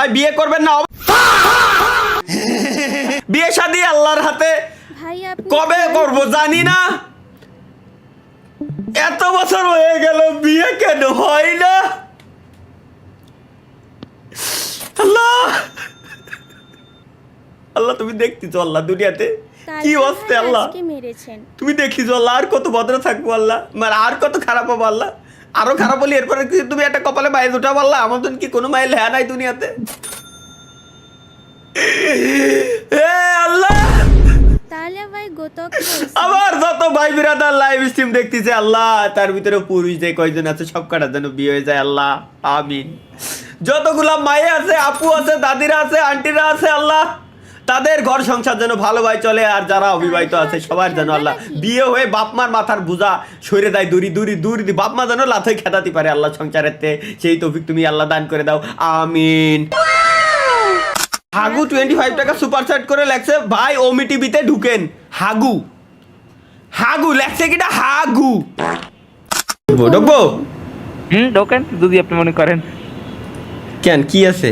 ভাই বিয়ে করবেন না? বিয়ে শাদী আল্লাহর হাতে, কবে করব জানি না। এত বছর হয়ে গেল বিয়ে কেন হয় না? আল্লাহ আল্লাহ তুমি দেখতেছো আল্লাহ দুনিয়াতে কি অবস্থা আল্লাহ, তুমি দেখতেছো আল্লাহ। আর কত ভদ্র থাকবো আল্লাহ, মানে আর কত খারাপ হবো আল্লাহ, আরো খারাপ বলি। এরপরে তুমি একটা কপালে মাইল উঠাবো আল্লাহ। আমার জন্য কি কোনো মাইল হ্যাঁ নাই দুনিয়াতে? আল্লাহ আমার যত ভাই বিরাদার লাইভ স্ট্রিম দেখতেছে আল্লাহ, তার ভিতরে পুরুষ যে কয়জন আছে সব কাটার যেন বিয়ে হয়ে যায় আল্লাহ, আমিন। যতগুলা মায়ে আছে, আপু আছে, দাদিরা আছে, আন্টিরা আছে আল্লাহ, তাদের ঘর সংসার যেন ভালোভাবে চলে। আর যারা অবিবাহিত আছে সবার যেন আল্লাহ বিয়ে হয়ে বাপ মার মাথার বোঝা সরে দেয়, দূরি দূরি দূরি বাপ মা যেন লাথে খেতাতে পারে আল্লাহ সংসারের তে। সেই তৌফিক তুমি আল্লাহ দান করে দাও, আমিন। হাগু 25 টাকা সুপার চ্যাট করে লেখছে, ভাই ওমি টিভিতে ঢুকেন। হাগু হাগু লেখছে কিটা? হাগু ঢুকবো? ঢোকেন যদি আপনি মনে করেন। কেন কি আছে?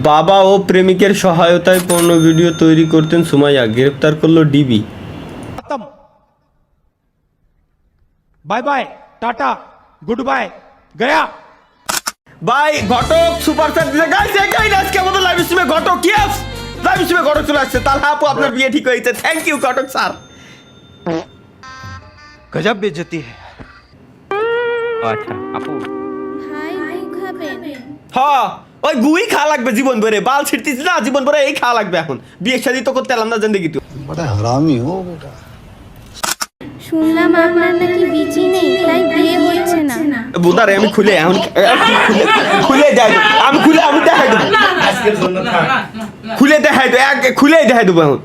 বাবা ও প্রেমিকের সহায়তায় পর্ণ ভিডিও তৈরি করতেন সুমাইয়া, গ্রেফতার করলো DB. Bye bye, tata, good bye, Gaya. ভাই ঘটক সুপার চ্যাট দিতে গাইস, একাই না আজকে আমাদের লাইভ স্ট্রিমে ঘটক ইয়েস, লাইভ স্ট্রিমে ঘটক চলে আসছে। তাহলে আপু আপনার বিয়ে ঠিক হয়েছে, থ্যাংক ইউ ঘটক স্যার। গজব বেজতি है। আচ্ছা আপু হ্যাঁ ওই গুই খাওয়া লাগবে জীবন ভরে, বাল ছিড়তিস না জীবন ভরে, এই খাওয়া লাগবে এখন। বিয়ে শাদী তো করতে এলাম না জিন্দেগি। তুই বড় হারামি হো বেটা। শুনলাম আপনার নাকি বিচি নেই, তাই বিয়ে হচ্ছে না। বুদারে আমি খুলে এখন খুলে দেখাই দেবো, আমি খুলে আমি দেখাই দেবো আজকের জন্য, খুলে দেখাই দেবো, এক খুলে দেখাই দেবো এখন।